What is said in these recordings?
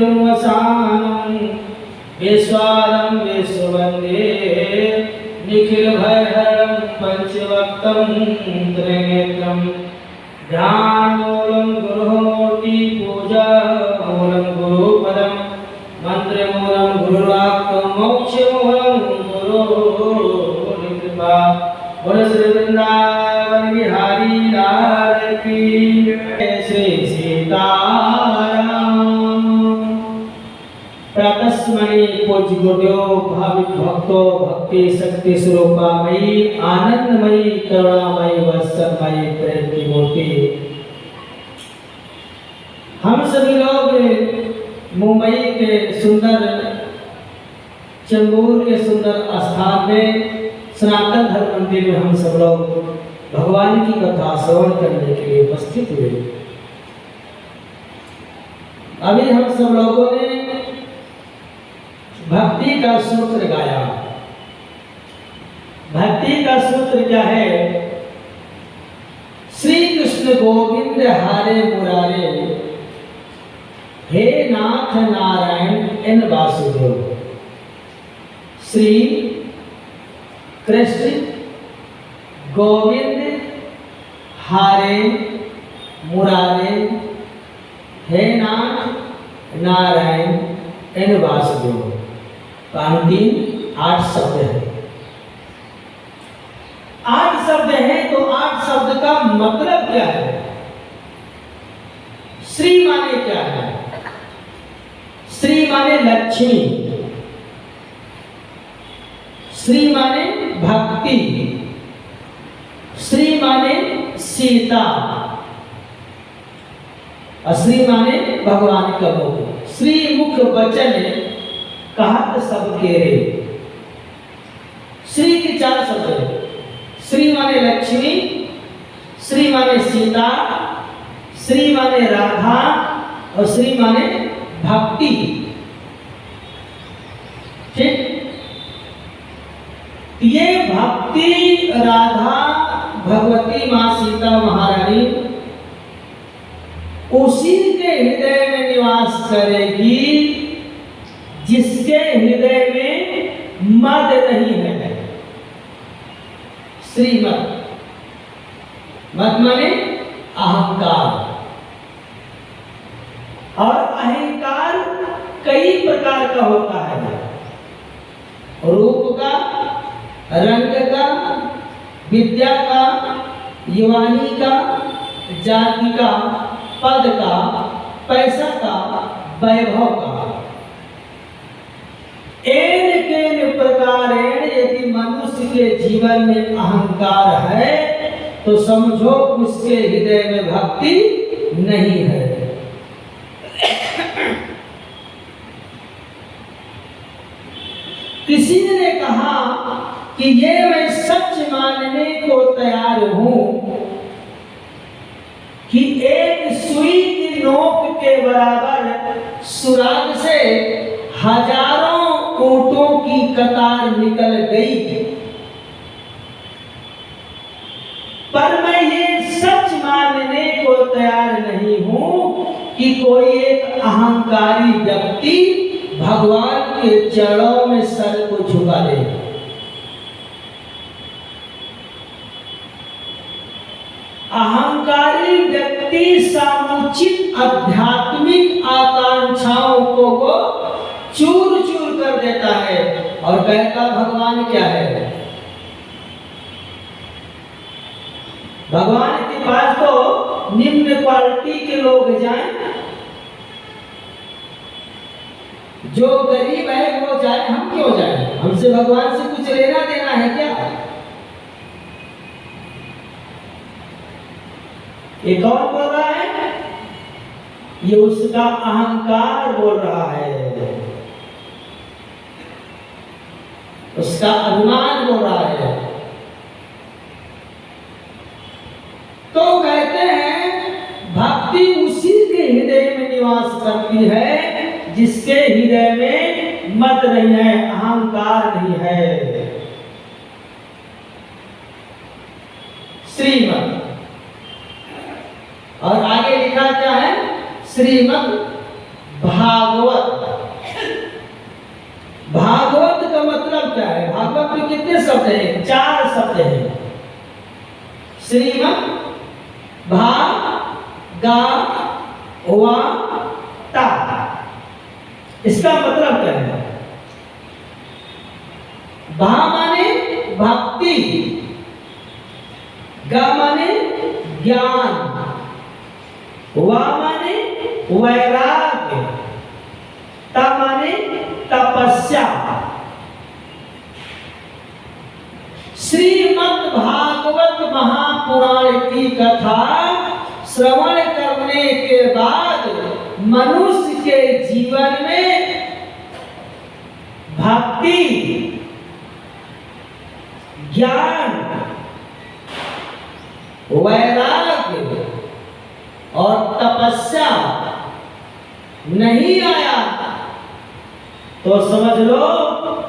नित्यं वसानं विश्वादं विश्ववन्दे निखिलभयहरं पंचवक्त्रं त्रिनेत्रं ध्यानमूलं गुरुमूर्ति पूजा मूलं गुरुपदं मंत्रमूलं गुरुवाक्यं मोक्षमूलं गुरुकृपा। बोलो श्री वृंदावन बिहारी लाल की श्री सीताराम। प्रातस्मरणीय पूज्य गुरुदेव भाविक भक्तों भक्ति शक्ति स्वरूपामयी आनंदमयी करुणामयी वत्सलमयी प्रेम की मूर्ति, हम सभी लोग मुंबई के सुंदर चेंबूर के सुंदर स्थान में सनातन धर्म मंदिर में हम सब लोग भगवान की कथा श्रवण करने के लिए उपस्थित हुए। अभी हम सब लोगों ने भक्ति का सूत्र गाया। भक्ति का सूत्र क्या है? श्री कृष्ण गोविंद हरे मुरारे, हे नाथ नारायण एन वासुदेव। श्री कृष्ण गोविंद हरे मुरारे, हे नाथ नारायण एन वासुदेव। तीन 8 शब्द है। 8 शब्द है तो 8 शब्द का मतलब क्या है? श्री माने क्या है? श्री माने लक्ष्मी, श्री माने भक्ति, श्री माने सीता, और श्री माने भगवान का मुख। श्री मुख वचन कहत सब केरे। श्री के 4 शब्द है। श्री माने लक्ष्मी, श्री माने सीता, श्री माने राधा और श्री माने भक्ति। ठीक, ये भक्ति राधा भगवती मां सीता महारानी उसी के हृदय में निवास करेगी जिसके हृदय में मद नहीं है। श्रीमद, मद माने अहंकार। और अहंकार कई प्रकार का होता है, रूप का, रंग का, विद्या का, युवानी का, जाति का, पद का, पैसा का, वैभव का। एन केन प्रकारेण यदि मनुष्य के जीवन में अहंकार है तो समझो उसके हृदय में भक्ति नहीं है। किसी ने कहा कि ये मैं सच मानने को तैयार हूं कि एक सुई की नोक के बराबर सुराग से हजारों ऊंटों की कतार निकल गई, पर मैं ये सच मानने को तैयार नहीं हूं कि कोई एक अहंकारी व्यक्ति भगवान के चरणों में सर को झुका दे। अहंकारी व्यक्ति समुचित आध्यात्मिक आकांक्षाओं को चूर चूर कर देता है और कहता भगवान क्या है। भगवान के पास तो निम्न क्वालिटी के लोग जाएं, जो गरीब है वो जाए, हम क्यों जाए? हमसे भगवान से कुछ लेना देना है क्या? ये कौन बोल रहा है? ये उसका अहंकार बोल रहा है, उसका अभिमान बोल रहा है। तो कहते हैं भक्ति उसी के हृदय में निवास करती है जिसके हृदय में मद नहीं है, अहंकार नहीं है। श्रीमद, और आगे लिखा क्या है? श्रीमद भागवत। भागवत का मतलब क्या है? भागवत में कितने शब्द हैं? 4 शब्द हैं। श्रीमद् भागवता। इसका मतलब क्या है? भा माने भक्ति, गा माने ज्ञान, वा माने वैराग्य, ता माने तपस्या। श्रीमद् भागवत महापुराण की कथा श्रवण करने के बाद मनुष्य के जीवन में भक्ति, ज्ञान, वैराग्य और तपस्या नहीं आया तो समझ लो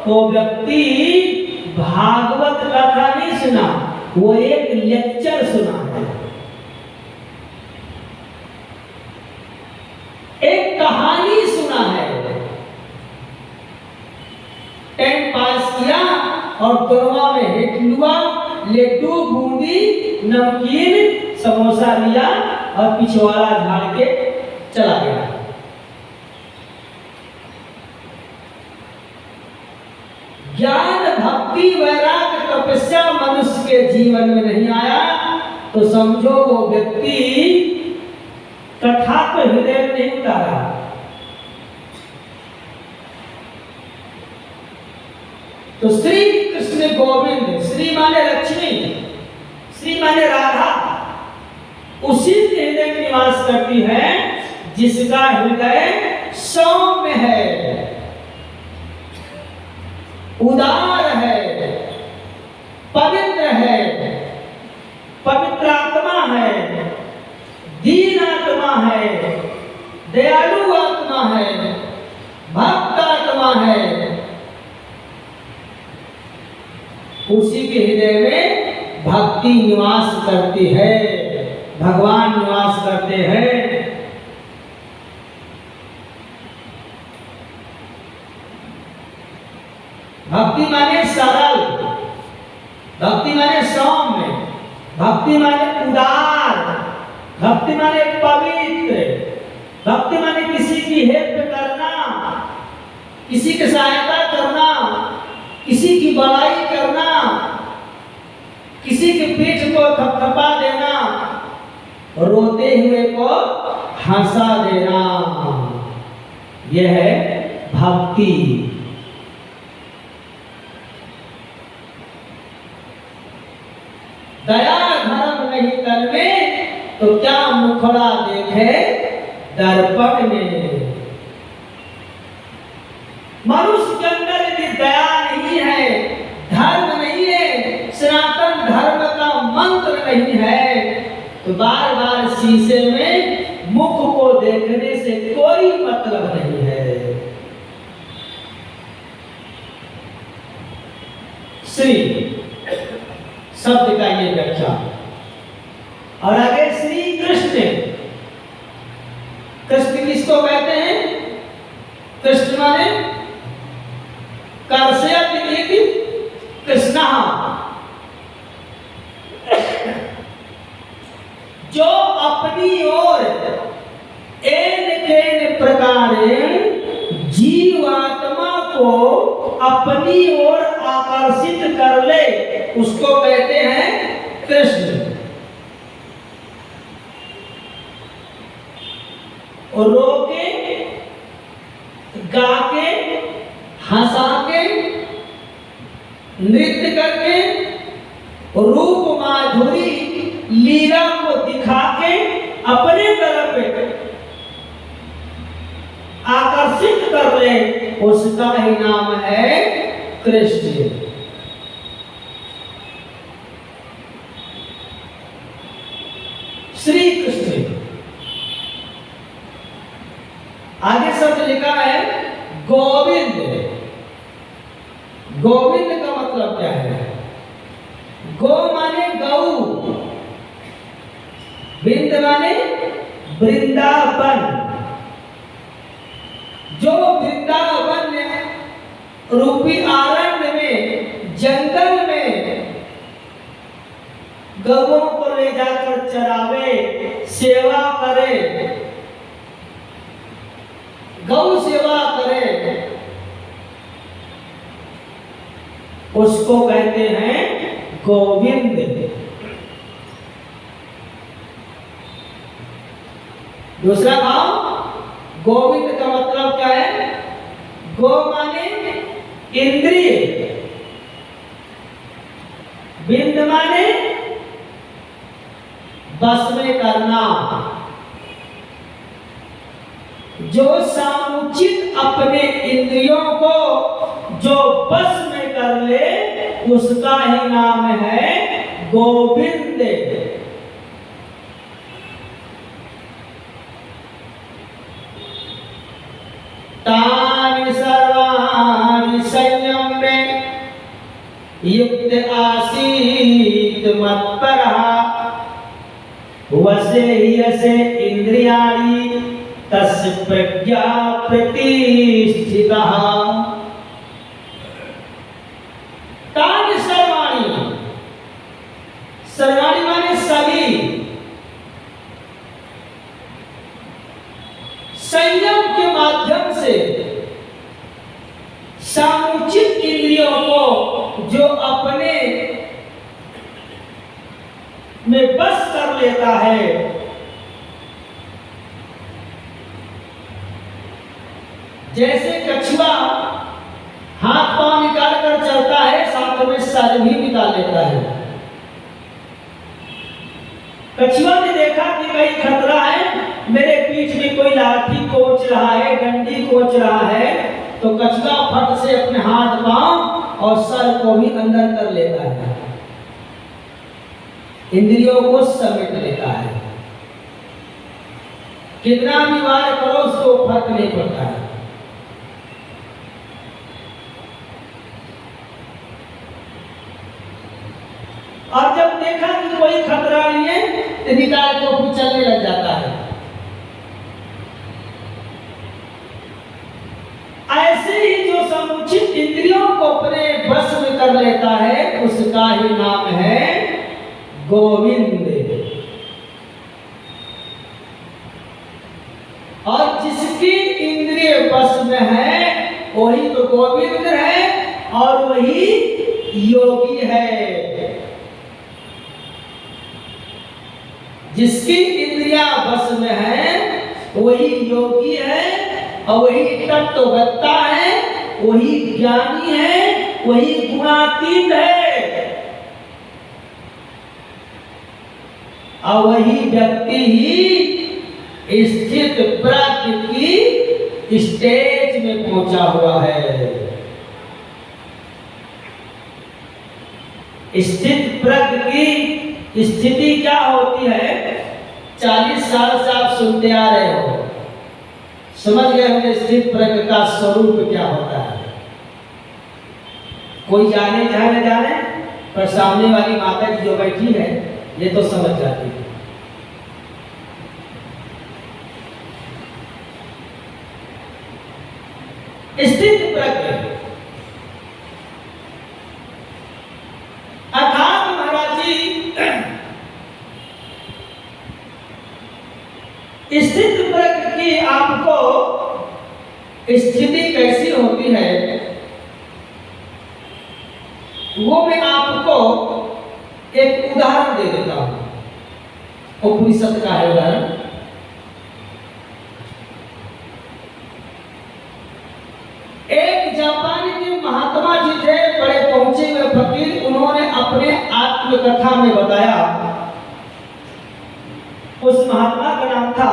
वो व्यक्ति भागवत कथा नहीं सुना, वो एक लेक्चर सुना है, एक कहानी सुना है। टाइम पास किया और गरवा में हिटलुआ, लड्डू, बूंदी, नमकीन, समोसा लिया और पिछवाड़ा झाड़ के चला गया। ज्ञान, भक्ति, वैराग्य, तपस्या मनुष्य के जीवन में नहीं आया तो समझो वो व्यक्ति कथा को हृदय में नहीं उतारा। तो श्री कृष्ण गोविंद, श्री माने लक्ष्मी, श्री माने राधा, उसी के हृदय में निवास करती है जिसका हृदय सौम्य है, उदार है, पवित्र है, पवित्र आत्मा है, दीन आत्मा है, दयालु आत्मा है, भक्त आत्मा है। उसी के हृदय में भक्ति निवास करती है, भगवान निवास करते हैं। भक्ति माने सरल, भक्ति माने सौम्य, भक्ति माने उदार, भक्ति माने पवित्र, भक्ति माने किसी की हेल्प करना, किसी की सहायता करना, किसी की बड़ाई करना, किसी की पीठ को थपथपा देना, रोते हुए को हंसा देना, यह है भक्ति। दया धर्म नहीं करने तो क्या मुखड़ा देखे दर्पण में। मनुष्य के अंदर यदि दया नहीं है, धर्म नहीं है, सनातन धर्म का मंत्र नहीं है तो बार बार शीशे में मुख को देखने से कोई मतलब नहीं है। श्री शब्द का ये व्याख्या। और आगे श्री कृष्ण, कृष्ण किसको कहते हैं? कृष्ण माने कर्षयति कृष्ण, जो अपनी ओर एन केन प्रकारेण जीवात्मा को अपनी ओर आकर्षित कर ले, उसको कहते हैं कृष्ण। और रोके, गा के, हंसा के, नृत्य करके, रूप माधुरी लीला को दिखा के अपने तरफ आकर्षित कर ले, उसका ही नाम है कृष्ण। श्री कृष्ण। आगे शब्द लिखा है गोविंद। गोविंद का मतलब क्या है? गो माने गौ, विंद माने वृंदावन, रूपी आरण्य में, जंगल में गौओं को ले जाकर चरावे, सेवा करे, गौ सेवा करे, उसको कहते हैं गोविंद। दूसरा भाव, गोविंद का मतलब क्या है? गो माने इंद्रिय, विंद माने बस में करना। जो समुचित अपने इंद्रियों को जो बस में कर ले, उसका ही नाम है गोविंद। तानि सर्वाणि संयम्य युक्त आसीत मत्परः वसे यसे इंद्रियाणि तस्य प्रज्ञा प्रतिष्ठितः। तानि सर्वाणि, सर्वाणि माने सभी, संयम के माध्यम से समुचित इंद्रियों को जो अपने में बस कर लेता है, जैसे कछुआ हाथ पांव निकाल कर चलता है, साथ में सर भी निकाल लेता है। कछुआ ने देखा कि कहीं खतरा है, मेरे पीठ में कोई लाठी कोच रहा है, डंडी कोच रहा है, तो कछुआ फट से अपने हाथ पांव और सर को भी अंदर कर लेता है, इंद्रियों को समेट लेता है। कितना भी वार करो उसको फर्क नहीं पड़ता है। और जब देखा कि कोई खतरा नहीं है, तो निकाल को फिर चलने लग जाता है। ऐसे ही जो समुचित इंद्रियों को अपने बस में कर लेता है, उसका ही नाम है गोविंद। और जिसकी इंद्रिय बस में है, वही तो गोविंद है और वही योगी है। जिसकी इंद्रियां बस में है, वही योगी है और वही तत्ववेत्ता है, वही ज्ञानी है, वही गुणातीत है। और वही व्यक्ति ही स्थित प्रज्ञ की स्टेज में पहुंचा हुआ है। स्थित प्रज्ञ की स्थिति क्या होती है? 40 साल से आप सुनते आ रहे हो, समझ गए होंगे स्थित प्रज्ञ का स्वरूप क्या होता है। कोई जाने चाहे न जाने, पर सामने वाली माता जी जो बैठी है ये तो समझ जाती है। स्थित प्रज्ञ अर्थात महाराज जी, स्थित प्रज्ञ की आपको स्थिति कैसी होती है, वो मैं आपको एक उदाहरण दे देता हूं। उपनिषद का है उदाहरण। एक जापान के महात्मा जी थे, बड़े पहुंचे हुए फकीर। उन्होंने अपने आत्मकथा में बताया, उस महात्मा का नाम था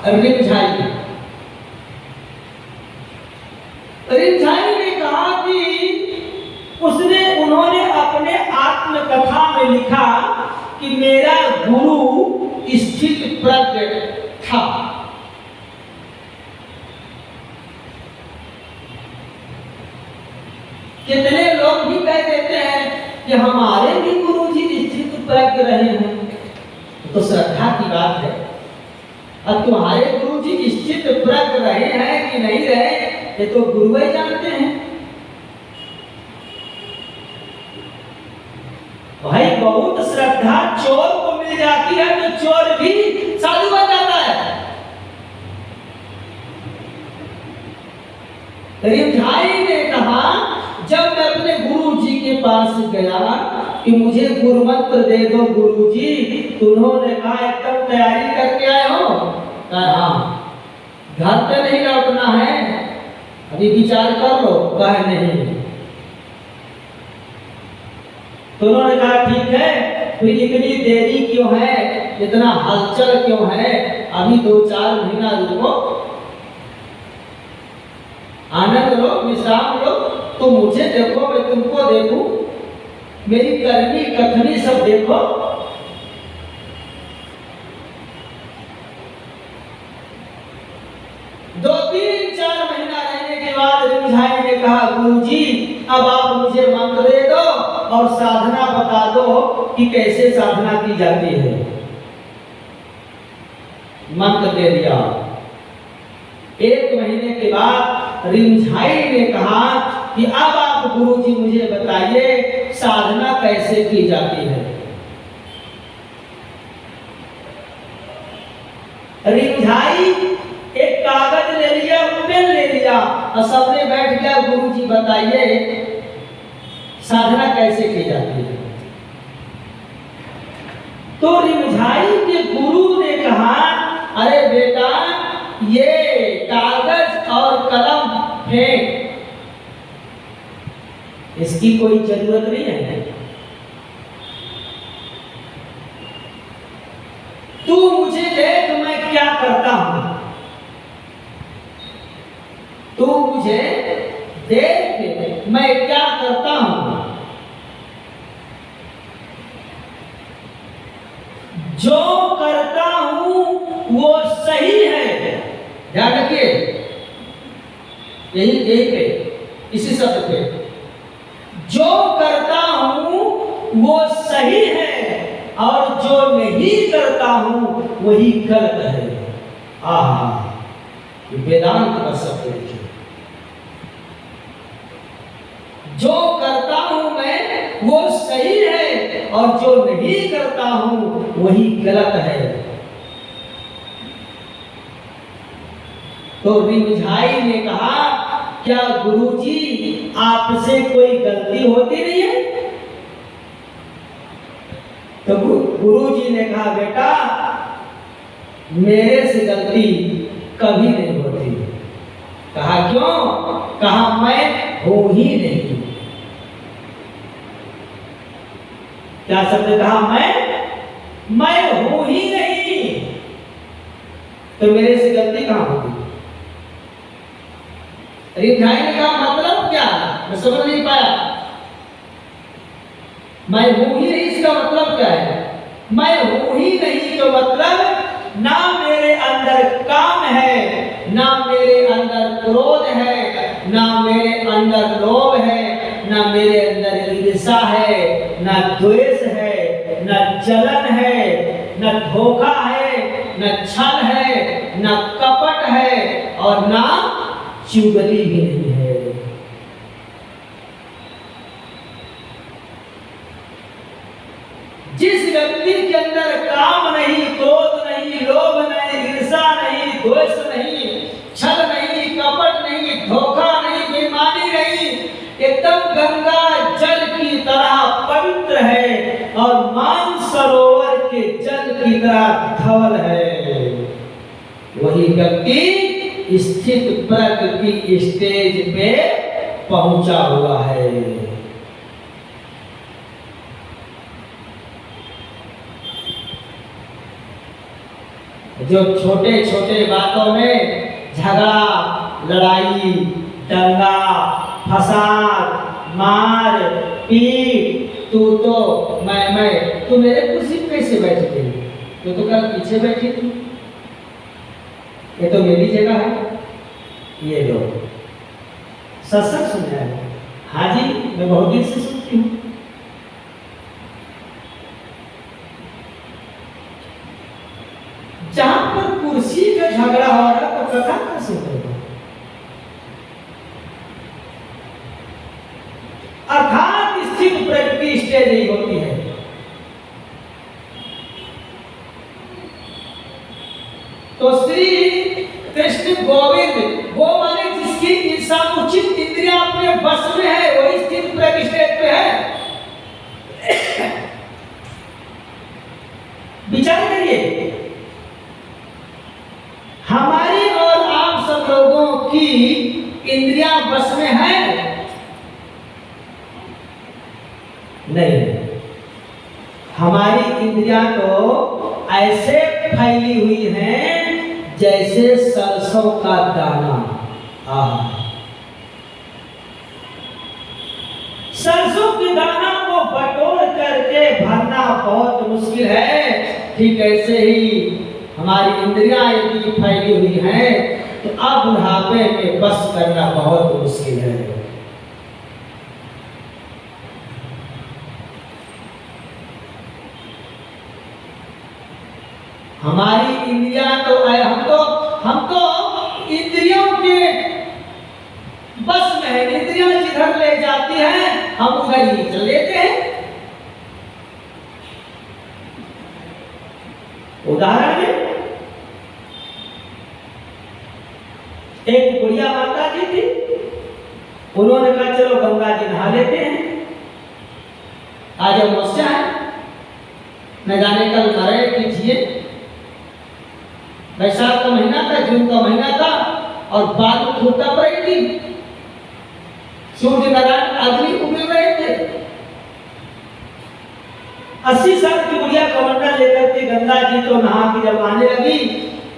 रिमझाई। रिमझाई ने कहा कि उन्होंने अपने आत्मकथा में लिखा कि मेरा गुरु स्थित प्रज्ञ था। कितने लोग भी कह देते हैं कि हमारे भी गुरु जी स्थित प्रज्ञ रहे हैं, तो श्रद्धा की बात है। अब तुम्हारे गुरु जी स्थित प्रज्ञ रहे हैं कि नहीं रहे, ये तो गुरु ही जानते हैं। चोर को मिल जाती है तो चोर भी साधु बन जाता है। रिमझाई ने कहा जब मैं अपने गुरु जी के पास गया कि मुझे गुरु मंत्र दे दो गुरु जी, तो उन्होंने कहा एकदम तैयारी करके आए हो? कहा हाँ। घर पे नहीं लौटना है, अभी विचार कर लो। कहा नहीं। तो उन्होंने कहा ठीक है, फिर इतनी देरी क्यों है, इतना हलचल क्यों है, अभी 2-4 महीना रुको, आनंद लो, विश्राम लो, तो मुझे देखो, मैं तुमको देखूं, मेरी करनी कथनी सब देखो। दो 3-4 महीना रहने के बाद रिमझाई ने कहा गुरुजी अब आप मुझे मंत्र दे दो और साधना बता दो कि कैसे साधना की जाती है। मंत्र दे दिया। 1 महीने के बाद रिमझाई ने कहा कि अब आप गुरुजी मुझे बताइए साधना कैसे की जाती है। रिमझाई एक कागज ले लिया, पेन ले लिया और सबने बैठ गया, गुरुजी बताइए साधना कैसे की जाती है। तो रिमझाई के गुरु ने कहा अरे बेटा ये कागज और कलम फेंक, इसकी कोई जरूरत नहीं है। तू मुझे देख मैं क्या करता हूं, तू मुझे देख मैं क्या करता हूं। जो करता हूं वो सही है। ध्यान रखिए, यही पे इसी शब्द पे, जो करता हूं वो सही है और जो नहीं करता हूं वही गलत है। आहा, वेदांत का शब्द है। जो करता हूं मैं वो सही है और जो नहीं करता हूं वही गलत है। तो रिमझाई ने कहा क्या गुरुजी आपसे कोई गलती होती नहीं है? तो गुरुजी ने कहा बेटा मेरे से गलती कभी नहीं होती। कहा क्यों? कहा मैं हूं ही नहीं। क्या शब्द कहा? मैं हूं ही नहीं, तो मेरे से गलती कहां होगी? रिमझाई ने कहा मतलब क्या? मैं समझ नहीं पाया। मैं हूं ही नहीं इसका मतलब क्या है? मैं हूं ही नहीं तो मतलब ना मेरे अंदर काम है, ना मेरे अंदर क्रोध है, ना मेरे अंदर लोभ है, ना मेरे अंदर ईर्ष्या है, ना द्वेष है, ना जलन है, ना धोखा है, ना छल है, ना कपट है और ना चुगली भी नहीं है। जिस व्यक्ति के अंदर काम नहीं, क्रोध नहीं, लोभ नहीं, ईर्ष्या नहीं, द्वेष नहीं, छल नहीं, कपट नहीं, धोखा नहीं, बेईमानी नहीं, एकदम गंगा जल की तरह पवित्र है और मानसरोवर के जल की तरह धवल है, वही व्यक्ति स्थित प्रज्ञ की स्टेज पे पहुंचा हुआ है। जो छोटे छोटे बातों में झगड़ा, लड़ाई, दंगा, फसाद, मार पीट, तू तो मैं, तू मेरे कुर्सी पे कैसे बैठ गई? तू तो कल पीछे बैठी थी, ये तो मेरी जगह है। ये लो सत्संग सुना है। हाँ जी, मैं बहुत दिन से सुनती हूँ। जहां पर कुर्सी का झगड़ा हो रहा तो कथा कैसे होगा? अर्थात स्थित प्रज्ञ की स्टेज ही होती है। तो श्री कृष्ण गोविंद, वो माने जिसकी समुचित इंद्रियां अपने बस में है, वही स्थित प्रज्ञ स्टेट पे है। विचार करिए, हमारी और आप सब लोगों की इंद्रियां बस में है? नहीं। हमारी इंद्रियां तो ऐसे फैली हुई हैं जैसे सरसों का दाना। सरसों के दाना को बटोर करके भरना बहुत मुश्किल है। ठीक ऐसे ही हमारी इंद्रियां यदि फैली हुई हैं तो अब बुढ़ापे में बस करना बहुत मुश्किल है। हमारी इंद्रियां तो हम तो इंद्रियों के बस में है। इंद्रियां जिधर ले जाती हैं हम उधर ही चल लेते हैं। उदाहरण में एक बुढ़िया माता जी थी, उन्होंने कहा चलो गंगा जी नहा लेते हैं, आज अमावस्या है, न जाने कल मरे कीजिए। वैशाख का महीना था, जून का महीना था और बादल फूटा पड़ी थी, सूर्य नारायण अग्नि उगल रहे थे। 80 साल की बुढ़िया कमंडल लेकर के गंगा जी तो नहा के जब आने लगी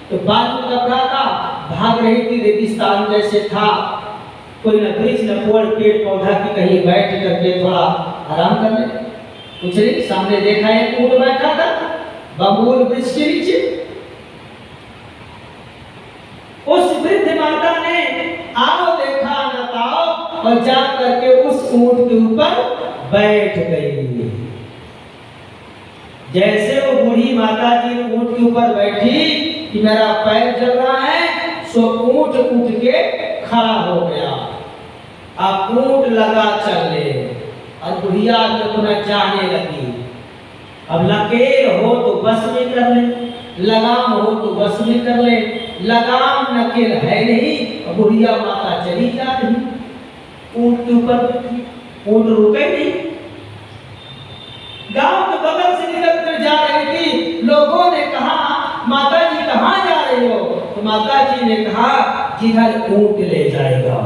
तो बादल कब रहा था, भाग रही थी, रेगिस्तान जैसे था, कोई न वृक्ष न पेड़ पौधा की कहीं बैठ करके थोड़ा आराम कर ले। कुछ नहीं, सामने देखा एक ऊंट बैठा था बबूल वृक्ष के नीचे। उस वृद्ध माता ने आओ देखा न ताओ और जा करके उस ऊंट के ऊपर बैठ गई। जैसे वो बूढ़ी माता जी ऊंट के ऊपर बैठी कि मेरा पैर जल रहा है, सो ऊंट उठ के खड़ा हो गया। अब ऊंट लगा चलने और बुढ़िया अपना जाने लगी। अब लकेर हो तो बस में कर ले, लगाम हो तो बस में कर ले, लगाम नकेल है नहीं, बुढ़िया माता चली जा रही ऊंट के ऊपर बैठी। ऊंट रुके नहीं, गांव के बगल से निकल कर जा रही थी। लोगों ने कहा माता जी कहाँ जा रही हो? तो माता जी ने कहा जिधर ऊंट ले जाएगा।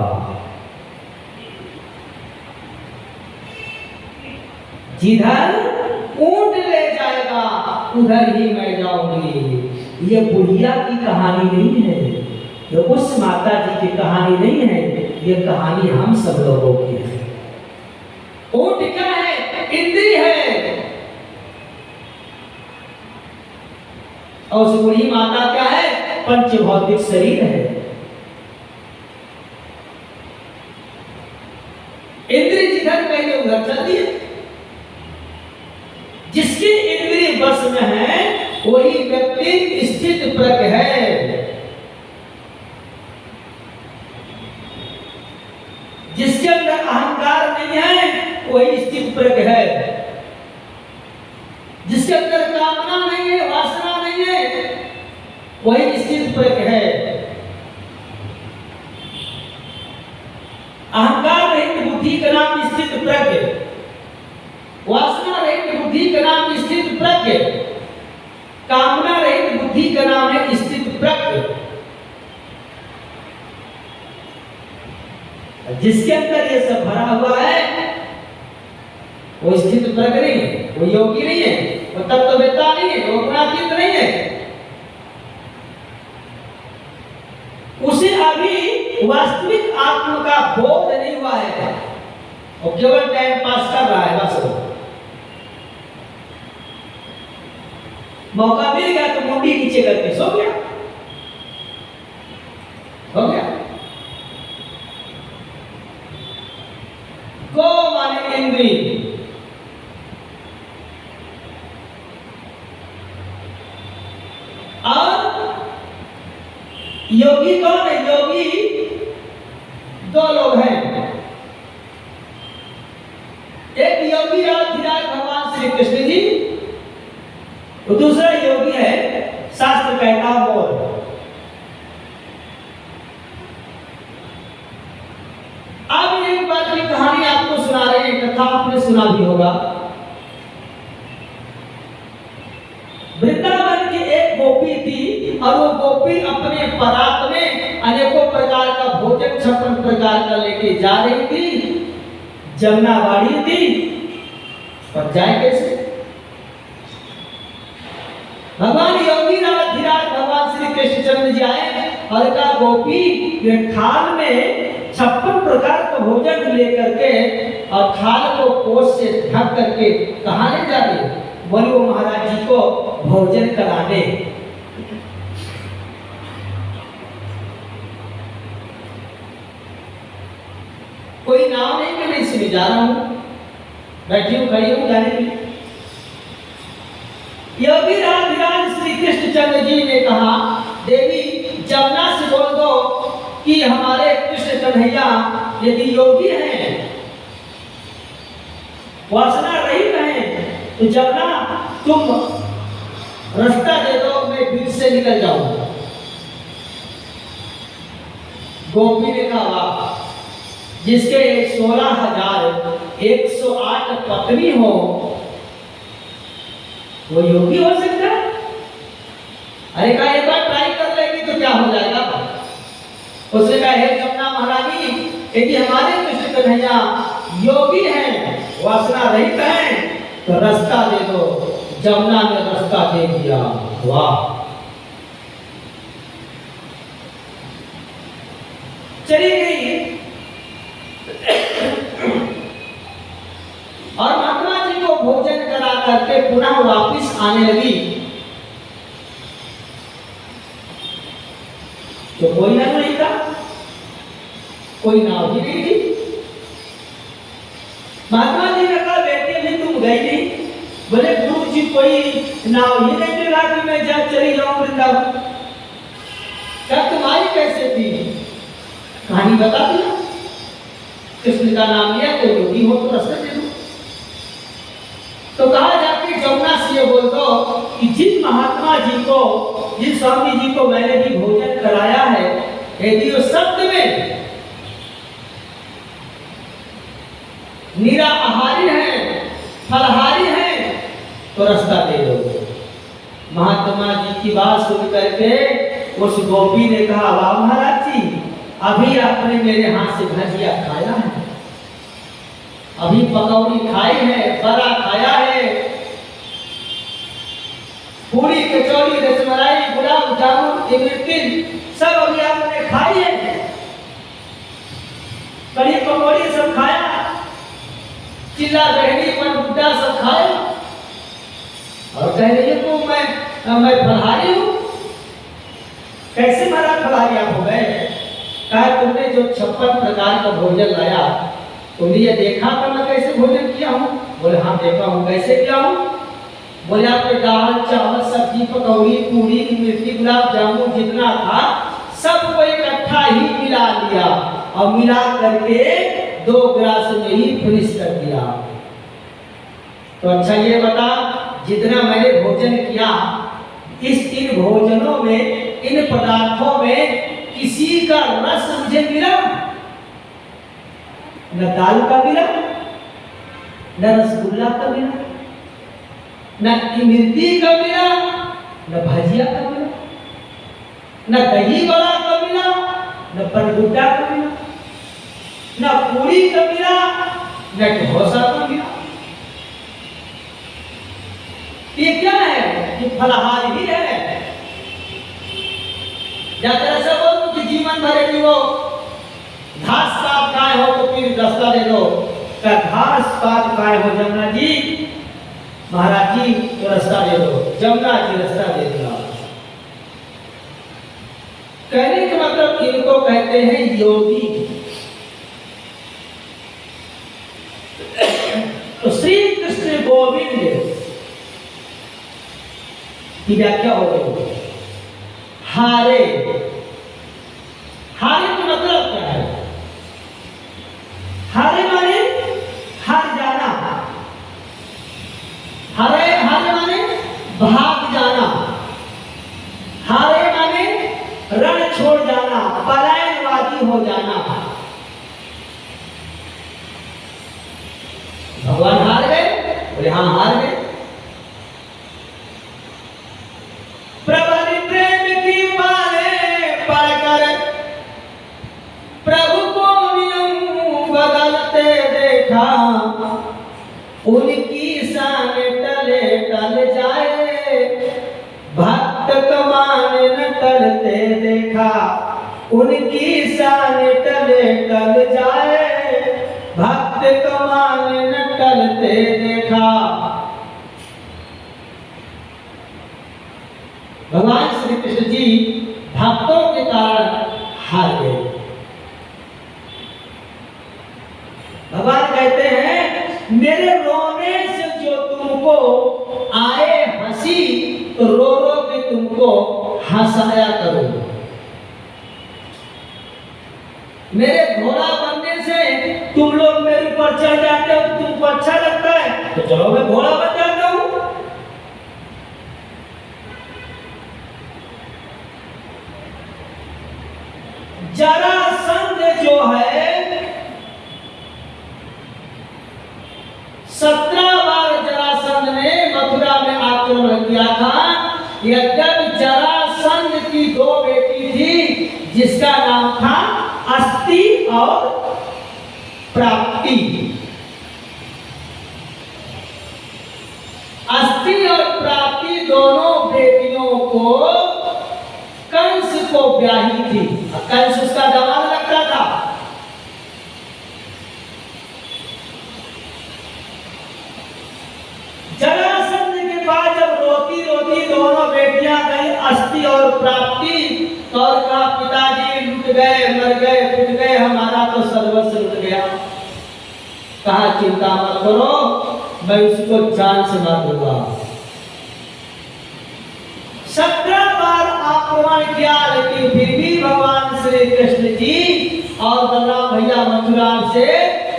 जिधर ऊंट ले जाएगा उधर ही मैं जाऊंगी। ये बुढ़िया की कहानी नहीं है, ये उस माता जी की कहानी नहीं है, ये कहानी हम सब लोगों की है। ऊंट क्या है? इंद्रिय है। और उस बूढ़ी माता क्या है? पंच भौतिक शरीर है। इंद्रिय जिधर कहीं उधर चलती है। जिसकी इंद्रिय बस में है वही व्यक्ति स्थित प्रज्ञ है। जिसके अंदर अहंकार नहीं है वही स्थित प्रज्ञ है। जिसके अंदर कामना नहीं है, वासना नहीं है, वही स्थित प्रज्ञ है। अहंकार रहित बुद्धि का नाम स्थित प्रज्ञ, वासना रहित बुद्धि का नाम स्थित प्रज्ञ, कामना रहित बुद्धि का नाम है स्थित प्रज्ञ। जिसके अंदर ये सब भरा हुआ है वो स्थित प्रज्ञ नहीं है, वो योगी नहीं है, वो तत्ववेत्ता नहीं है, वो गुणातीत नहीं है। उसे अभी वास्तविक आत्मा का बोध नहीं हुआ है, वो केवल टाइम पास कर रहा है बस। मौका मिल गया तो मुंडी नीचे करके सो गया, हो गया। गो माने इंद्रिय, और योगी कौन है? योगी दो लोग हैं। एक योगी अधिराज भगवान श्री कृष्ण जी, और दूसरा योगी है शास्त्र कहता मोर। सुना भी होगा। वृंदावन की एक गोपी थी और वो गोपी अपने परात में अनेकों प्रकार का भोजन 56 प्रकार का लेके जा रही थी। जमुना बाड़ी थी पर जाए कैसे? भगवान योगी धीराज भगवान श्री कृष्णचंद्र जी आए और कहा गोपी ये थाल में 56 प्रकार का भोजन लेकर के और थाल को कोस से ढक करके कहाँ ले जा रही? बोले वो महाराज जी को भोजन कराने। कोई नाम नहीं कि मैं इसमें जा रहा हूं, बैठी हूं खड़ी हूं जाने के लिए। योगी राज श्री कृष्णचंद्र जी ने कहा देवी जमुना से बोल दो कि हमारे कृष्ण कन्हैया यदि योगी हैं, वासना रहित हैं, तो जमुना तुम रास्ता दे दो, मैं बीच से निकल जाऊंगा। गोपी ने कहा जिसके 16,108 पत्नी हो वो योगी हो सकता है? अरे कहा एक बार ट्राई कर लेगी तो क्या हो जाएगा? उसने कहा हे जमुना महारानी यदि हमारे कृष्ण कन्हैया योगी हैं, वासना रहित हैं, तो रास्ता दे दो। जमुना ने रास्ता दे दिया। वाह! चली गई और महात्मा जी को भोजन करा करके पुनः वापिस आने लगी तो कोई नाव नहीं था, कोई नाव ही नहीं थी। महात्मा जी ने कहा बेटी अभी तुम गई नहीं? बोले गुरु जी कोई नाव ही नहीं मिला कि मैं जा चली जाऊं वृंदावन। क्या तुम्हारी कैसे थी? कहानी बता दिया, कृष्ण का नाम लिया तो योगी हो तो रास्ता दे दो। तो कहा जाके जमुना से ये बोल दो कि जिन महात्मा जी को, जिन स्वामी जी को मैंने भी भोजन कराया है, यदि वो शब्द में निराहारी है, फलहारी है, तो रास्ता दे दो। महात्मा जी की बात सुन करके उस गोपी ने कहा वाह महाराज जी, अभी आपने मेरे हाथ से भजिया खाया है, अभी पकौड़ी खाई है, बड़ा खाया है, पूरी कचौड़ी रसमलाई गुलाब जामुन इमरती सब अभी आपने खाई है, कड़ी पकौड़ी सब खाया, चिल्ला बहनी मन बुड्ढा सब खाया और कह रही है तो मैं फलहारी हूं। कैसे महाराज फलहारी आप हो गए? कहा तुमने जो 56 प्रकार का भोजन लाया तुमने ये देखा था मैं कैसे भोजन किया हूँ? बोले हाँ देखा हूँ। कैसे किया हूँ? बोले आपने दाल चावल सब्जी पकौड़ी पूरी मिर्ची गुलाब जामुन जितना था सबको इकट्ठा ही मिला लिया और मिला करके 2 गिलास में ही फिनिश कर दिया। तो अच्छा ये बता जितना मैंने भोजन किया इन भोजनों में, इन पदार्थों में किसी का रस मुझे मिला? न दाल का मिला, न रसगुल्ला का मिला, न इमरती का मिला, न भजिया का मिला, न दही बड़ा का मिला, न पनगुड्डा का मिला, न पूरी का मिला, न ढोसा का मिला। ये क्या है? ये फलहार ही है। या ऐसा बोल कि जीवन भर की वो घास पात खाए हो तो फिर रास्ता दे दो। क्या घास पात खाए हो जमुना जी महाराज जी तो रास्ता दे दो। जमुना जी रास्ता दे दिया। कहने का मतलब इनको कहते हैं योगी। तो श्री कृष्ण गोविंद की व्याख्या हो गई हारे। हारे का मतलब क्या है? हारे माने हार जाना, हारे हारे माने भाग जाना, हारे माने रण छोड़ जाना, पलायनवादी हो जाना। भगवान यहाँ हार गए। प्रबल प्रेम की पाले पढ़कर प्रभु को नियम बदलते देखा, उनकी शान टले टल जाए, भक्त कमान न टलते देखा, उनकी शान टले टल जाए, भक्त कमान न टलते देखा। भगवान श्री कृष्ण जी भक्तों के कारण हार गए। भगवान कहते हैं मेरे रोने से जो तुमको आए हंसी, तो रो रो के तुमको हंसाया करूंगा। मेरे घोड़ा बनने से तुम लोग मेरे ऊपर चढ़ जाते हो, तुमको अच्छा लगता है, तो चलो मैं घोड़ा बन जाता हूं। जरासंध जो है 17 बार जरासंध ने मथुरा में आक्रमण किया था। यद्यपि जरासंध की 2 बेटी थी, जिसका नाम था अस्ति और प्राप्ति। अस्ति और प्राप्ति दोनों बेटियों को कंस को ब्याही थी। कंस उसका दामाद लगता था। जरासंध के बाद जब रोती रोती दोनों बेटियां गई अस्ति और प्राप्ति, और कहा पिताजी लुट गए, मर गए, पिट गए, हमारा तो सर्वस्व लुट गया। कहा चिंता मत करो, मैं उसको जान से मार दूंगा। 17 बार आक्रमण किया, लेकिन फिर भी भगवान श्री कृष्ण जी और बलराम भैया मथुरा से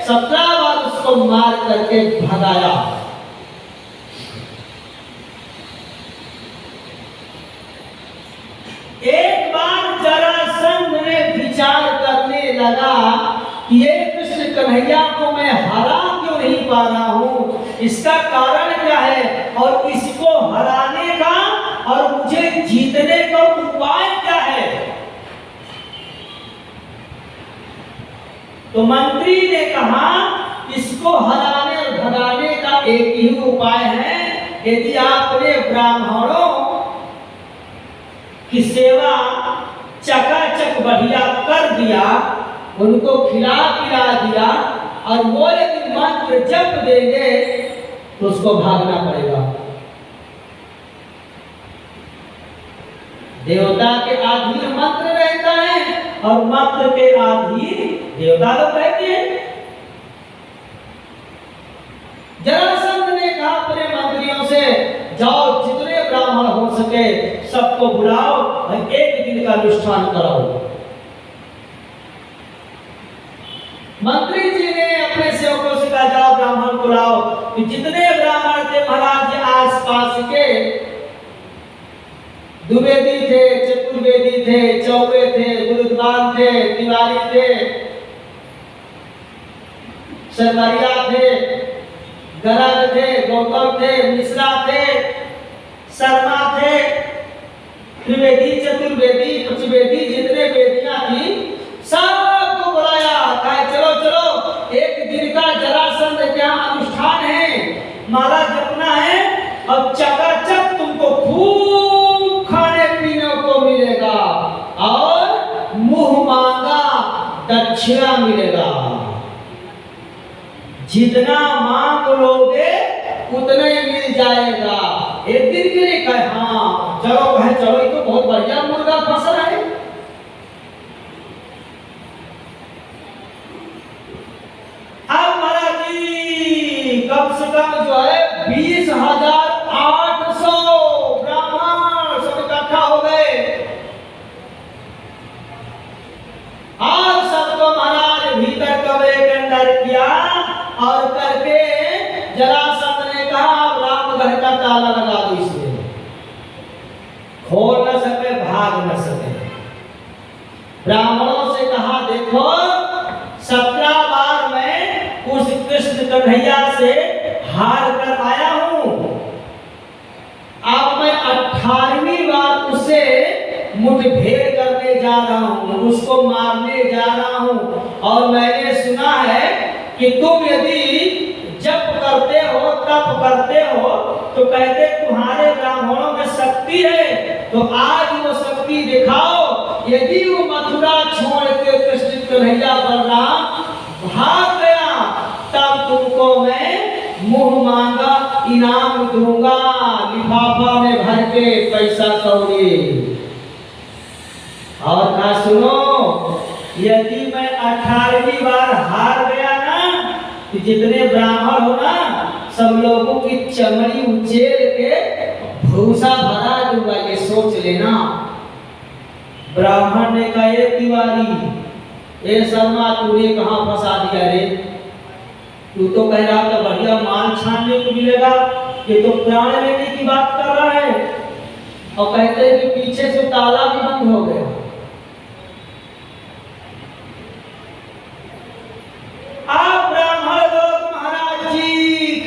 17 बार उसको मार करके भगाया। एक बार जरासंध ने विचार करने लगा कि ये कृष्ण कन्हैया को मैं हरा क्यों नहीं पा रहा हूं, इसका कारण क्या है, और इसको हराने का और मुझे जीतने का उपाय क्या है। तो मंत्री ने कहा इसको हराने और भगाने का एक ही उपाय है, यदि आपने ब्राह्मणों की सेवा चकाचक बढ़िया कर दिया, उनको खिला पिला दिया, और वो यदि मंत्र जप देंगे तो उसको भागना पड़ेगा। देवता के अधीन मंत्र रहता है और मंत्र के अधीन देवता लोग रहते हैं। जरासंध ने कहा अपने मंत्रियों से, जाओ जितने ब्राह्मण हो सके सबको बुलाओ और एक दिन का अनुष्ठान कराओ। मंत्री जी ने अपने सेवकों से कहा जाओ ब्राह्मण बुलाओ, कि जितने ब्राह्मण थे महाराज आसपास के, द्विवेदी थे, चतुर्वेदी थे, चौबे थे, गुरुद्वार थे, तिवारी थे, सरवरिया थे, गरग थे, गौतम थे, मिश्रा थे, शर्मा थे, त्रिवेदी, चतुर्वेदी, पंचवेदी, जितने वेदियां थी सबको बुलाया। कहा चलो चलो एक दिन का जरासंध क्या अनुष्ठान है, माला जपना है, और चकाचक तुमको खूब खाने पीने को मिलेगा और मुंह मांगा दक्षिणा मिलेगा। जितना मांग लोगे उतना ही मिल जाएगा। एक दिन के लिए कहे हाँ चलो, कहे चलो ये तो बहुत बढ़िया मुर्गा फसल है। अब महाराज जी कम से कम जो है 20,800 ब्राह्मण सब इकट्ठा हो गए, और सबको महाराज भीतर कमरे के अंदर किया, और करके जरासंध ने कहा रामगढ़ का ताला लगा दो, इसमें खोल न सके भाग न सके। ब्राह्मणों से कहा देखो 17 बार मैं उस कृष्ण कन्हैया से हार कर आया हूं। अब मैं 18वीं बार उससे मुठभेड़ करने जा रहा हूं, उसको मारने जा रहा हूं। और मैंने सुना है कि तुम यदि जप करते हो, तप करते हो, तो कहते तुम्हारे ब्राह्मणों में शक्ति है, तो आज वो शक्ति दिखाओ। यदि वो मथुरा छोड़ के कृष्ण कन्हैया बलराम भाग गया, तब तुमको मैं मुंह मांगा इनाम दूंगा, लिफाफा में भर के पैसा कौड़ी। और कहा सुनो, यदि मैं 18वीं बार हार गया ना, तो जितने ब्राह्मण हो ना, सब लोगों की चमड़ी उचेर के भूसा भरा दूंगा, ये सोच लेना। ब्राह्मण ने कहा, ये तिवारी, ए शर्मा, तूने कहां फंसा दिया रे? तू तो कह रहा था बढ़िया माल छानने को मिलेगा, ये तो प्राण लेने की बात कर रहा है। और कहते हैं कि पीछे से ताला भी बंद हो गया। आप ब्राह्मण लोग महाराज जी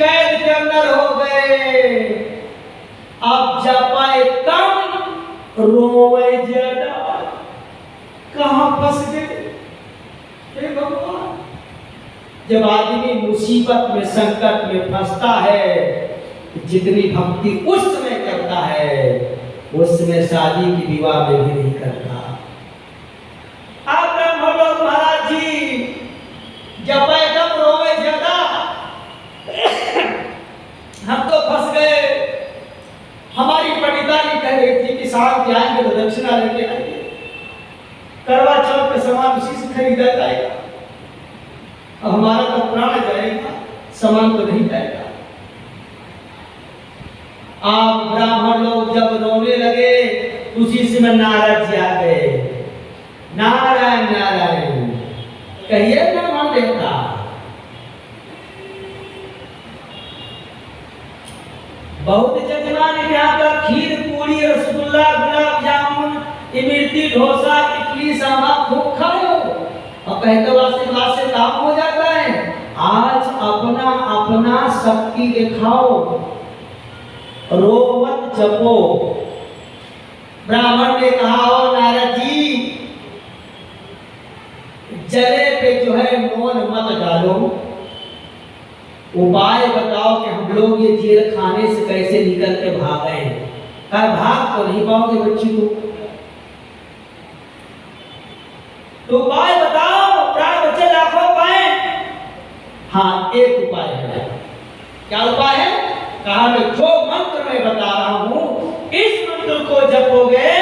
कैद के अंदर हो गए। अब जपाए कम, रोवे ज्यादा। कहां फंस गए हे भगवान? जब आदमी मुसीबत में, संकट में फंसता है, जितनी भक्ति उस समय करता है, उस समय शादी की विवाह में भी नहीं करता। आप ब्राह्मण लोग महाराज जी जब एकदम रोवे ज्यादा, हम तो फंस गए। हमारी पंडितानी कह रही थी कि साहब आएंगे तो दक्षिणा लेके आएंगे, करवा चौथ का सामान उसी से खरीदा जाएगा, हमारा तो प्राण जाएगा, सामान तो नहीं जाएगा। आप ब्राह्मण लोग जब रोने लगे, उसी समय नारद जी आ गए। नारायण नारायण कहिए ब्राह्मण देवता। बहुत जजमान के यहाँ का खीर, पूरी, रसगुल्ला, गुलाब जामुन, इमरती, डोसा, इडली, सांभर खूब खाओ, और कहते वासे काम हो जाता है। आज अपना अपना शक्ति दिखाओ, रो मत जपो। ब्राह्मण ने कहा, ओ नारद जी, जले पे जो है मौन मत डालो, उपाय बताओ कि हम लोग ये जेल खाने से कैसे निकल के भागे। कहा भाग तो नहीं पाओगे बच्ची को, तो उपाय बताओ, प्राण बचे लाखों पाए। हाँ, एक उपाय है। क्या उपाय है? कहा मैं जो मंत्र मैं बता रहा हूं, इस मंत्र को जपोगे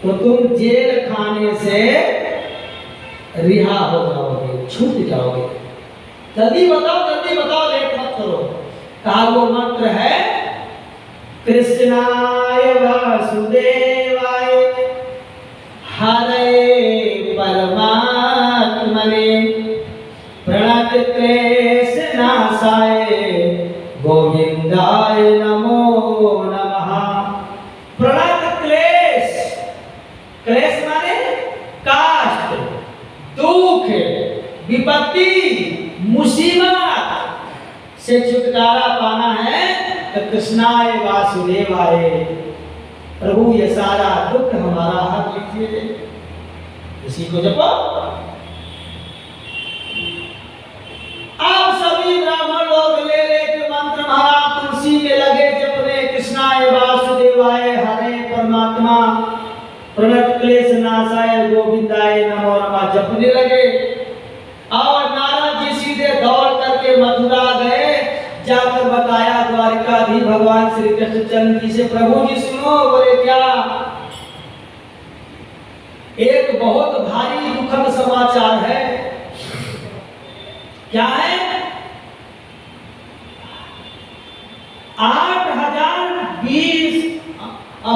तो तुम जेल खाने से रिहा हो जाओगे, छूट जाओगे। जल्दी बताओ, लेट मत करो। कहा वो मंत्र है, कृष्णाय वासुदेवाय हरे परमात्मने प्रणतक्लेश नाशाय गोविंदाय नमो नमः। प्रणतक्लेश, क्लेश माने काष्ट, दुख, विपत्ति, मुसीबत से छुटकारा पाना है तो कृष्णाय वासुदेवाय, प्रभु ये सारा दुख हमारा हर लीजिए, इसी को जपो। आप सभी ब्राह्मण लोग ले लेके मंत्र महाराज तुलसी में लगे जपने, कृष्णाय वासुदेवाय हरे परमात्मा प्रणत क्लेश नाशाय गोविंदाय नमो नमः जपने लगे। और नारद जी सीधे दौड़ करके मथुरा गए, जाकर बताया द्वारिकाधीश भगवान श्री कृष्णचंद्र जी से, प्रभु जी सुनो। बोले क्या? एक बहुत भारी दुखद समाचार है। क्या है?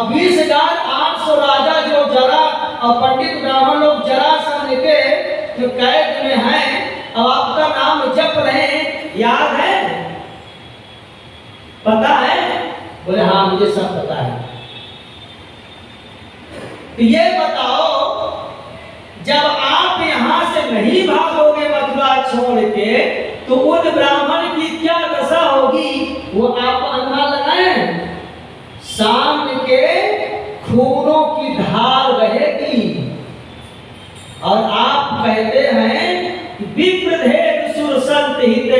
20,800 राजा जो जरा और पंडित ब्राह्मण लोग जरा सा लेके जो कैद में हैं, अब आपका नाम जप रहे हैं, याद है? पता है? बोले हाँ मुझे सब पता है। तो ये बताओ, जब आप यहां से नहीं भागोगे मथुरा छोड़ के, तो उन ब्राह्मण की क्या दशा दशा होगी वो आप अनुमान लगाएं। सामने के खूनों की धार बहेगी और आप कहते हैं विप्रधेद सुर संत हित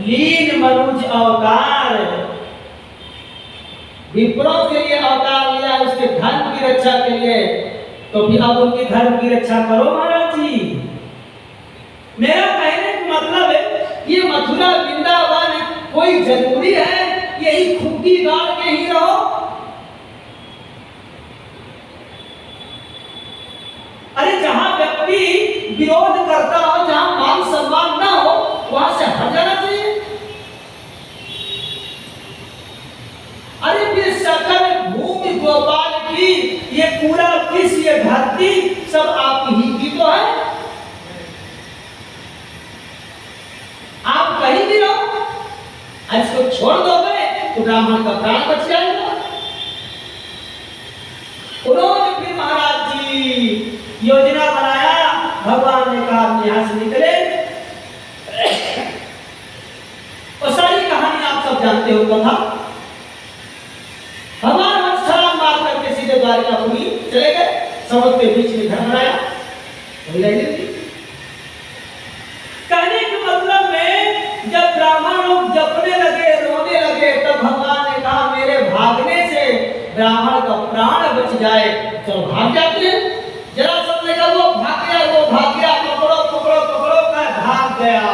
लीन मनुज अवतार। विप्रों के लिए अवतार लिया उसके धर्म की रक्षा के लिए, तो फिर अब उनके धर्म की रक्षा करो महाराज जी। मेरा कहने का मतलब है ये मथुरा वृंदावन कोई जरूरी है यही खूंटी गाड़ के ही रहो? अरे जहां व्यक्ति विरोध करता हो, जहां मान सम्मान ना हो, वहां से हट जाना चाहिए। अरे फिर सकल भूमि गोपाल की ये पूरा किस ये धरती सब आप ही की तो है। आप कहीं भी रहो, इसको छोड़ दोगे तो ब्राह्मण का प्राण बच जाएगा। उन्होंने फिर महाराज जी योजना बनाया, भगवान ने कहा यहां से निकले। और सारी कहानी आप सब जानते हो कथा। भगवान छलांग मार करके सीधे द्वारकापुरी चले गए, समुद्र के बीच में घर बनाया। कहने के मतलब में जब ब्राह्मण लोग जपने लगे, रोने लगे, तब भगवान ने कहा मेरे भागने से ब्राह्मण का प्राण बच जाए, चलो भाग जाते हैं। जरा सबने कहा वो भाग गया, पकड़ो पकड़ो पकड़ो का भाग गया।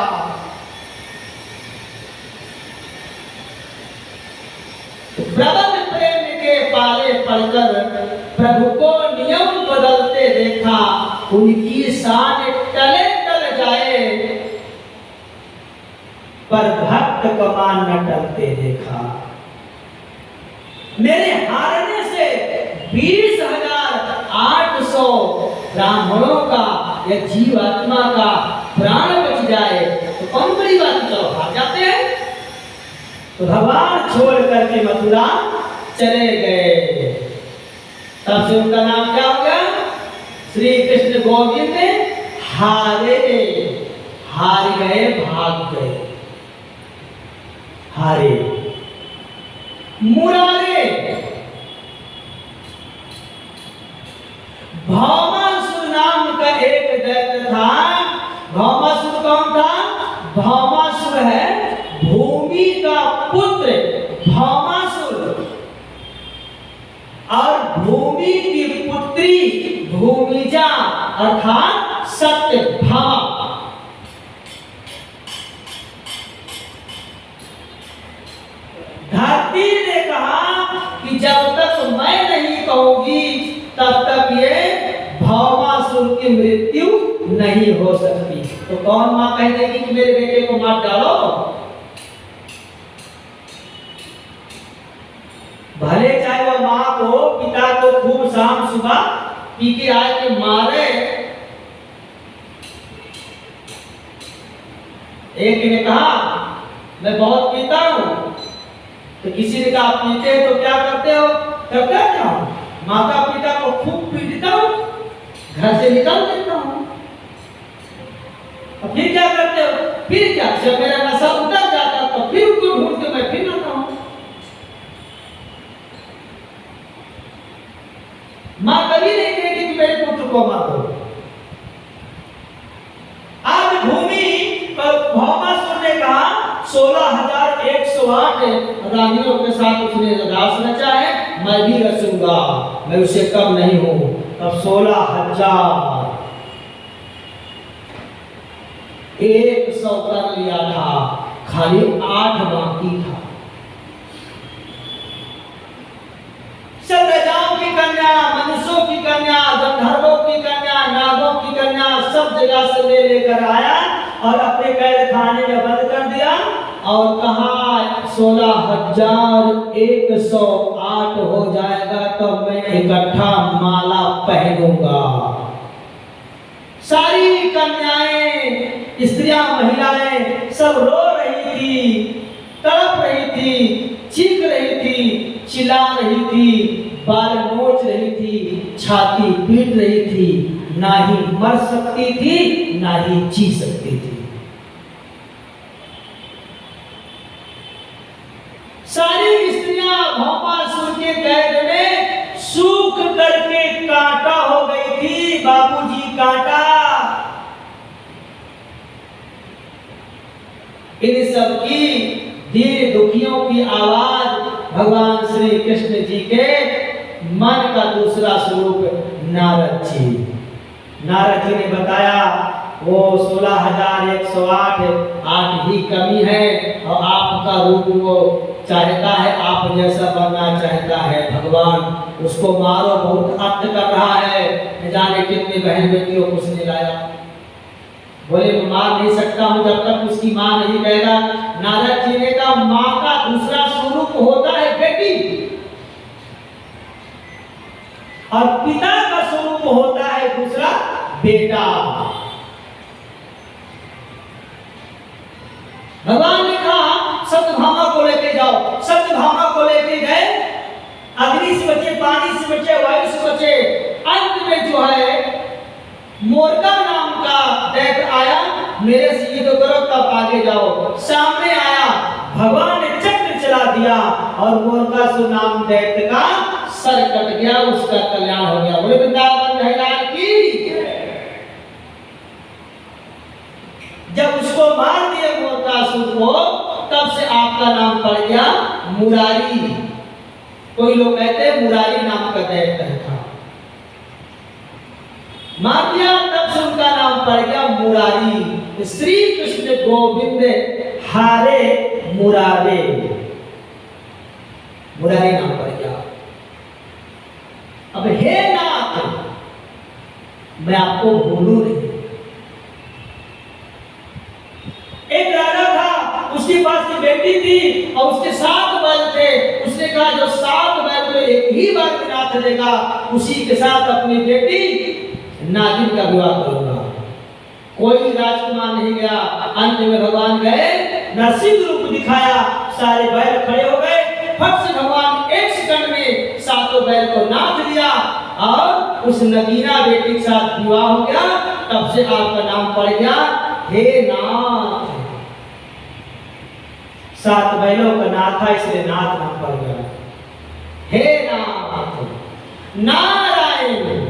प्रबल प्रेम के पाले पड़कर प्रभु को नियम बदलते देखा, उनकी शान टले टल जाए, पर भक्त कमान न टलते देखा। मेरे हारने से 20,800 ब्राह्मणों का या जीवात्मा का प्राण बच जाए तो कौन बड़ी बात, चलो भाग जाते हैं। तो भगवान छोड़ करके मथुरा चले गए। तब से उनका नाम क्या हो गया? श्री कृष्ण गोविंद हारे, हार गए, भाग गए, हारे। मुरारे, भौमासुर नाम का एक दैत्य था। भौमासुर कौन था? भौमासुर है भूमि का पुत्र भौमासुर, और भूमि की पुत्री भूमिजा अर्थात सत्यभामा। धरती ने कहा कि जब तक मैं नहीं कहूंगी तब तक ये भौमासुर की मृत्यु नहीं हो सकती। तो कौन मां कह देगी कि मेरे बेटे को मार डालो? भले चाहे वो माँ को पिता को खूब शाम सुबह पी के आए के मारे। एक ने कहा मैं बहुत पीता हूं, तो किसी ने कहा पीते तो क्या करते हो? करता क्या हूं? माता पिता को खूब पीटता हूं, घर से निकाल देता हूं। और फिर क्या करते हो? फिर क्या, जब मेरा नशा उतर जाता तो फिर उनको ढूंढ के मैं फिर आता हूं। मां कभी नहीं कहती कि मेरे पुत्र को मारो। आज भूमि पर भौमासुर ने कहा 16,108 रानियों के साथ उसने रास रचा है, मैं भी रचूंगा, मैं उससे कम नहीं हूं। अब 16,000 100 कर लिया था, खाली 8 बाकी था। सब राजाओं की कन्या, मनुष्यों की कन्या, गंधर्वों की कन्या, नागों की कन्या सब जगह से ले लेकर आया और अपने कैद खाने में बंद कर दिया और कहा 16,108 हो जाएगा तो मैं इकट्ठा माला पहनूंगा। सारी कन्याएं, स्त्रियां, महिलाएं सब रो रही थी, तड़प रही थी, चीख रही थी, चिल्ला रही थी, बाल नोच रही थी, छाती पीट रही थी, ना ही मर सकती थी ना ही जी सकती थी। इन सब की दीन दुखियों की आवाज भगवान श्री कृष्ण जी के मन का दूसरा स्वरूप नारद जी। नारद जी ने बताया वो 16,108 8 ही कमी है और आपका रूप वो चाहता है, आप जैसा बनना चाहता है भगवान, उसको मारो, बहुत अत्य कर रहा है, न जाने कितने बहन बेटियों को उसने लाया। बोले मैं मार नहीं सकता हूं जब तक उसकी मां नहीं कहेगा। नारद जी ने कहा मां का दूसरा स्वरूप होता है बेटी, और पिता का स्वरूप होता है दूसरा बेटा। भगवान ने कहा सत्यभामा को लेके जाओ। सत्यभामा को लेके गए, अग्नि से बचे, पानी से बचे, वायु से बचे। अंत में जो है मोरका नाम का दैत्य आया, मेरे से युद्ध करो तब आगे जाओ। सामने आया, भगवान ने चक्र चला दिया और मोरका सु नाम दैत्य का सर कट गया, उसका कल्याण हो गया। बोले वृंदावन भगवान की। जब उसको मार दिए मोरकासुर को, तब से आपका नाम पड़ गया मुरारी। कोई लोग कहते हैं मुरारी नाम का दैत्य था, मार दिया तब से उनका नाम पड़ गया मुरारी। श्री कृष्ण गोविंद हारे मुरारे, मुरारी नाम पड़ गया। अब हे नाथ, मैं आपको भूलूं नहीं। एक राजा था, उसके पास एक बेटी थी और उसके 7 बैल थे। उसने कहा जो 7 बैल को एक ही बार में नाथ देगा, उसी के साथ अपनी बेटी नागिन का विवाह करूंगा। कोई राजकुमार नहीं गया। अंत में भगवान गए, नरसिंह रूप दिखाया, सारे बैल खड़े हो गए। फट से भगवान एक सेकंड में 7 बैल को नाथ दिया और उस नगीना बेटी के साथ विवाह हो गया। तब से आपका नाम पड़ गया हे नाथ। 7 बैलों का नाथ था, इसलिए नाथ नाम पड़ गया। हे नाथ, नारायण।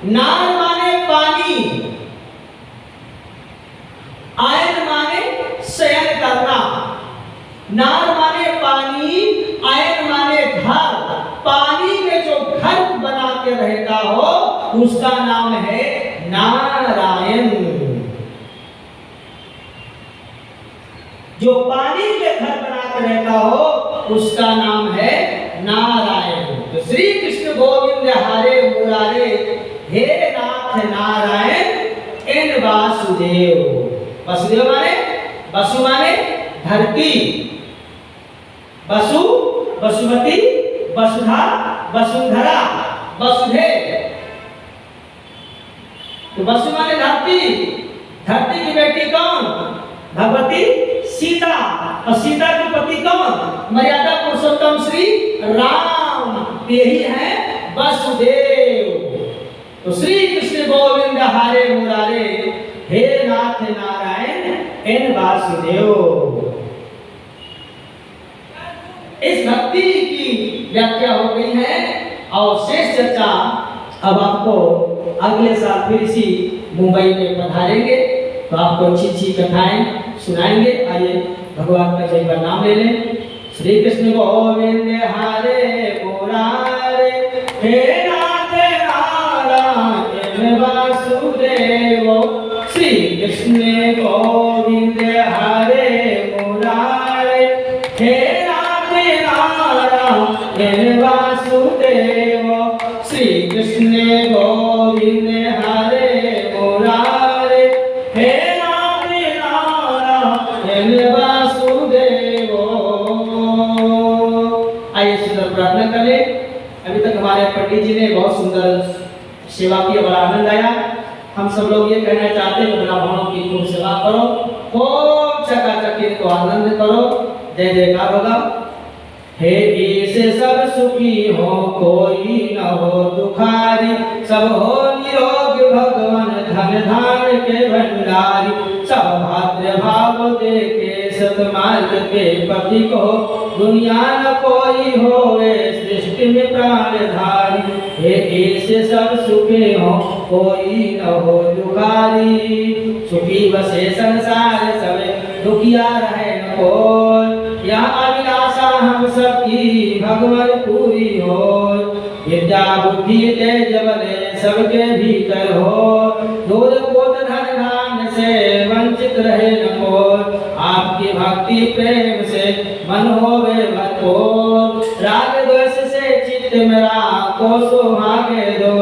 नार माने पानी, आयन माने शयन करना। नार माने पानी, आयन माने घर। पानी में जो घर बना के रहता हो उसका नाम है नारायण। जो पानी में घर बना के रहता हो उसका नाम है नारायण। तो श्री कृष्ण गोविंद हरे मुरारे, हे नाथ नारायण एन वासुदेव। वासुदेव माने, वसु माने धरती, वसु वसुमती, वसुधा वसुंधरा, वसुदेव। तो वसु माने धरती, धरती की बेटी कौन? भगवती सीता। और सीता के पति कौन? मर्यादा पुरुषोत्तम श्री राम। यही है वसुदेव। तो श्री कृष्ण गोविंद हरे मुरारे, हे नाथ नारायण एन वासुदेव। इस भक्ति की व्याख्या हो गई है और शेष चर्चा अब आपको अगले साल फिर इसी मुंबई में पधारेंगे तो आपको अच्छी अच्छी कथाएं सुनाएंगे। आइए भगवान का जय का नाम ले लें। श्री कृष्ण गोविंद हरे मुरारे, हे नाथ नारायण वासुदेव। श्री कृष्ण गोविंद हरे मुरारे, हे नाथ नारायण वासुदेव। श्री कृष्ण गोविंद हरे मुरारे, हे नाथ नारायण वासुदेव। आइए सुंदर प्रार्थना करें। अभी तक हमारे पंडित जी ने बहुत सुंदर सेवा की, बड़ा आनंद आया। हम सब लोग ये कहना चाहते हैं बड़ा भाव की खूब सेवा करो, खूब चकाचक को आनंद करो। जय जयकार होगा। हे ऐसे सब सुखी हो, कोई न हो दुखारी। सब हो निरोग भगवान, धन धान के भंडारी। सब भाद्र भाव देखे, सतमार्ग के पति को। दुनिया न कोई होवे, सृष्टि में प्राणधारी। हे ऐसे सब सुखी हो, कोई न हो दुखारी। सुखी बसे संसार सब दुखिया रहे न कोई। यह अभिलाषा हम सबकी भगवान पूरी हो। विद्या बुद्धि तेज बल सबके भीतर हो। दूध पोत धन धान से वंचित रहे न कोई। आपकी भक्ति प्रेम से मन होवे भरपूर। राग द्वेष से चित्त मेरा को सुहागे दो।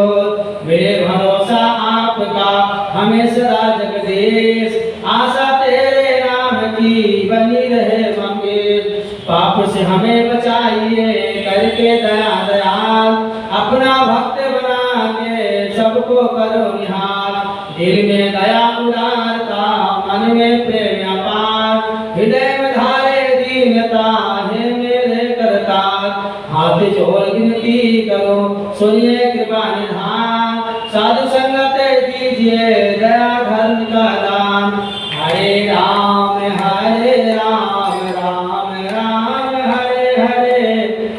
मेरे भरोसा आपका हमें सदा जगदीश। आशा तेरे नाम की बनी रहे मंगेश। पाप से हमें बचाइए करके दया दयाल। अपना भक्त बना के सबको करो निहाल। दिल में दया उदारता मन में प्रेम अपार। हृदय में धारे दीनता है मेरे करतार। हाथ जोड़ विनती करो सुनिए कृपा निधान। साधु संगत दीजिए दया धर्म का दान। हरे राम राम राम हरे हरे।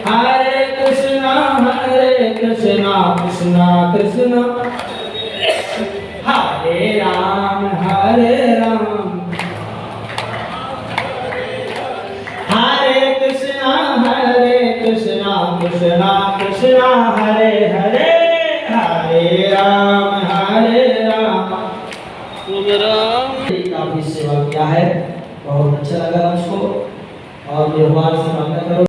हरे कृष्णा कृष्णा कृष्णा हरे राम हरे कृष्णा कृष्णा कृष्णा हरे हरे। हरे राम काफी सेवा किया है, बहुत अच्छा लगा मुझको। और व्यवहार से मांगा करो।